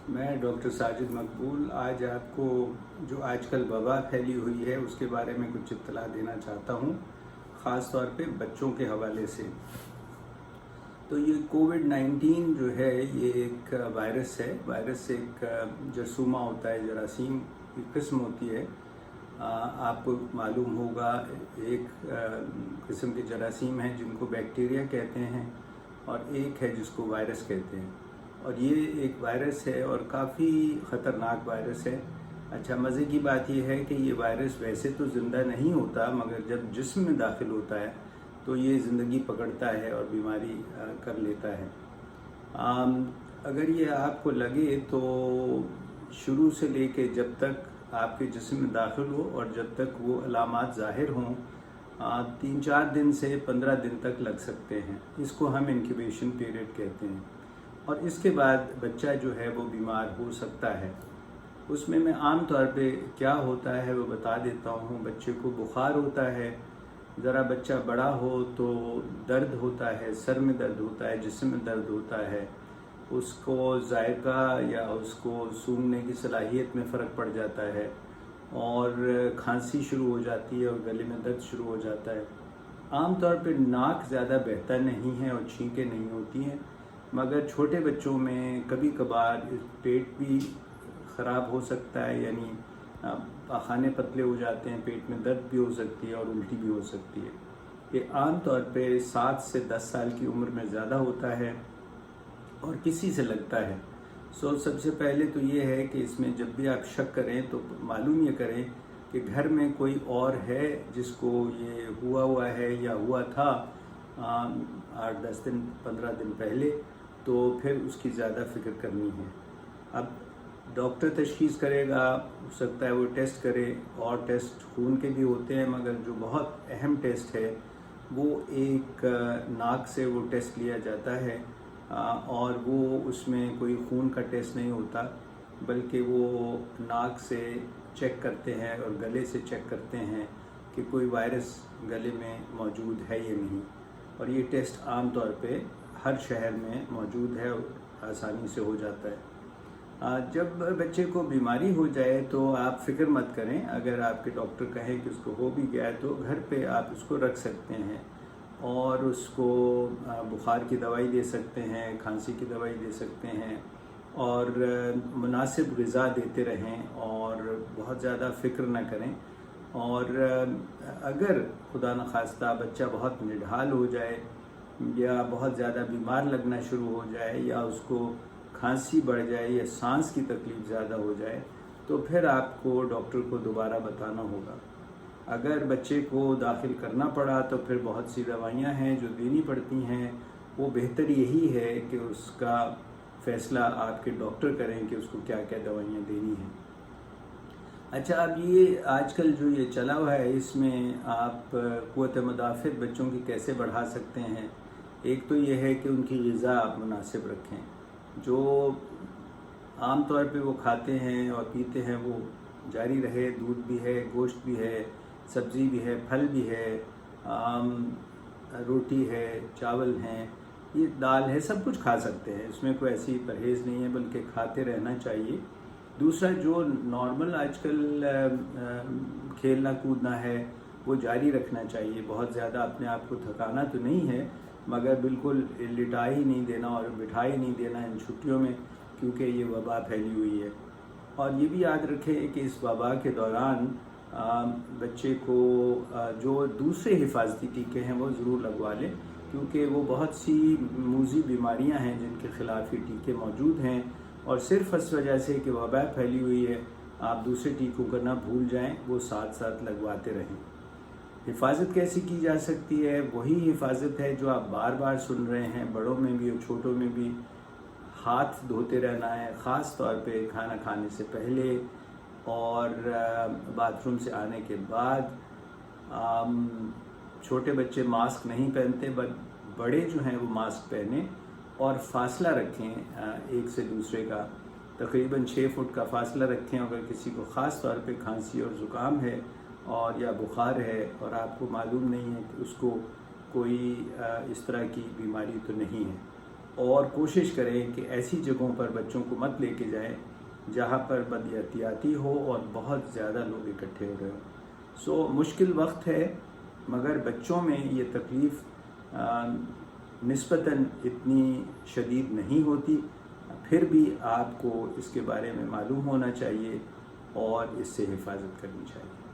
मैं डॉक्टर साजिद मकबूल आज आपको जो आजकल वबा फैली हुई है उसके बारे में कुछ इत्तला देना चाहता हूँ, ख़ास तौर पे बच्चों के हवाले से। तो ये कोविड-19 जो है ये एक वायरस है। वायरस एक जरसूमा होता है, जरासीम की किस्म होती है। आपको मालूम होगा एक किस्म के जरासीम हैं जिनको बैक्टीरिया कहते हैं और एक है जिसको वायरस कहते हैं। और ये एक वायरस है और काफ़ी ख़तरनाक वायरस है। अच्छा, मज़े की बात यह है कि ये वायरस वैसे तो ज़िंदा नहीं होता, मगर जब जिस्म में दाखिल होता है तो ये ज़िंदगी पकड़ता है और बीमारी कर लेता है। अगर ये आपको लगे तो शुरू से लेके जब तक आपके जिस्म में दाखिल हो और जब तक वो अलामात ज़ाहिर हों 3-4 दिन से 15 दिन तक लग सकते हैं। इसको हम इंक्यूबेशन पीरियड कहते हैं। और इसके बाद बच्चा जो है वो बीमार हो सकता है। उसमें मैं आम तौर पे क्या होता है वो बता देता हूँ। बच्चे को बुखार होता है, ज़रा बच्चा बड़ा हो तो दर्द होता है, सर में दर्द होता है, जिस्म में दर्द होता है, उसको जायका या उसको सूंघने की सलाहियत में फ़र्क पड़ जाता है और खांसी शुरू हो जाती है और गले में दर्द शुरू हो जाता है। आम तौर पे नाक ज़्यादा बहता नहीं है और छींकें नहीं होती हैं, मगर छोटे बच्चों में कभी कभार पेट भी ख़राब हो सकता है, यानी पाखाने पतले हो जाते हैं, पेट में दर्द भी हो सकती है और उल्टी भी हो सकती है। ये आम तौर पे 7 से 10 साल की उम्र में ज़्यादा होता है और किसी से लगता है। सबसे पहले तो ये है कि इसमें जब भी आप शक करें तो मालूम ये करें कि घर में कोई और है जिसको ये हुआ है या हुआ था 8-10 दिन 15 दिन पहले, तो फिर उसकी ज़्यादा फ़िक्र करनी है। अब डॉक्टर तशख़ीस करेगा, हो सकता है वो टेस्ट करे, और टेस्ट खून के भी होते हैं, मगर जो बहुत अहम टेस्ट है वो एक नाक से वो टेस्ट लिया जाता है और वो उसमें कोई खून का टेस्ट नहीं होता, बल्कि वो नाक से चेक करते हैं और गले से चेक करते हैं कि कोई वायरस गले में मौजूद है या नहीं। और ये टेस्ट आम तौर पे हर शहर में मौजूद है और आसानी से हो जाता है। जब बच्चे को बीमारी हो जाए तो आप फ़िक्र मत करें। अगर आपके डॉक्टर कहें कि उसको हो भी गया है तो घर पे आप उसको रख सकते हैं और उसको बुखार की दवाई दे सकते हैं, खांसी की दवाई दे सकते हैं और मुनासिब ग़िज़ा देते रहें और बहुत ज़्यादा फ़िक्र न करें। और अगर खुदा न खास्ता बच्चा बहुत निढाल हो जाए या बहुत ज़्यादा बीमार लगना शुरू हो जाए या उसको खांसी बढ़ जाए या सांस की तकलीफ़ ज़्यादा हो जाए तो फिर आपको डॉक्टर को दोबारा बताना होगा। अगर बच्चे को दाखिल करना पड़ा तो फिर बहुत सी दवाइयाँ हैं जो देनी पड़ती हैं। वो बेहतर यही है कि उसका फ़ैसला आपके डॉक्टर करें कि उसको क्या क्या दवाइयाँ देनी हैं। अच्छा, अब ये आजकल जो ये चला हुआ है इसमें आप क़ुव्वत मुदाफ़िअत बच्चों की कैसे बढ़ा सकते हैं। एक तो ये है कि उनकी ग़िज़ा आप मुनासिब रखें, जो आम तौर पे वो खाते हैं और पीते हैं वो जारी रहे। दूध भी है, गोश्त भी है, सब्ज़ी भी है, फल भी है, रोटी है, चावल हैं, ये दाल है, सब कुछ खा सकते हैं। इसमें कोई ऐसी परहेज़ नहीं है, बल्कि खाते रहना चाहिए। दूसरा, जो नॉर्मल आजकल खेलना कूदना है वो जारी रखना चाहिए। बहुत ज़्यादा अपने आप को थकाना तो नहीं है, मगर बिल्कुल लिटा ही नहीं देना और बिठा ही नहीं देना इन छुट्टियों में, क्योंकि ये वबा फैली हुई है। और ये भी याद रखें कि इस वबा के दौरान बच्चे को जो दूसरे हिफाजती टीके हैं वो ज़रूर लगवा लें, क्योंकि वो बहुत सी मूज़ी बीमारियां हैं जिनके ख़िलाफ़ ये टीके मौजूद हैं। और सिर्फ इस वजह से कि वबा फैली हुई है आप दूसरे टीकों को ना भूल जाएं, वो साथ साथ लगवाते रहें। हिफाजत कैसी की जा सकती है? वही हिफाजत है जो आप बार बार सुन रहे हैं, बड़ों में भी और छोटों में भी। हाथ धोते रहना है, ख़ास तौर पे खाना खाने से पहले और बाथरूम से आने के बाद। छोटे बच्चे मास्क नहीं पहनते, बड़े जो हैं वो मास्क पहने और फासला रखें एक से दूसरे का, तकरीबन 6 फुट का फासला रखें। अगर किसी को ख़ास तौर पे खांसी और ज़ुकाम है और या बुखार है और आपको मालूम नहीं है कि उसको कोई इस तरह की बीमारी तो नहीं है, اور کوشش کریں کہ ایسی جگہوں پر بچوں کو مت لے کے جائیں جہاں پر بد احتیاطی ہو اور بہت زیادہ لوگ اکٹھے ہو رہے ہوں. مشکل وقت ہے، مگر بچوں میں یہ تکلیف نسبتاً اتنی شدید نہیں ہوتی. پھر بھی آپ کو اس کے بارے میں معلوم ہونا چاہیے اور اس سے حفاظت کرنی چاہیے.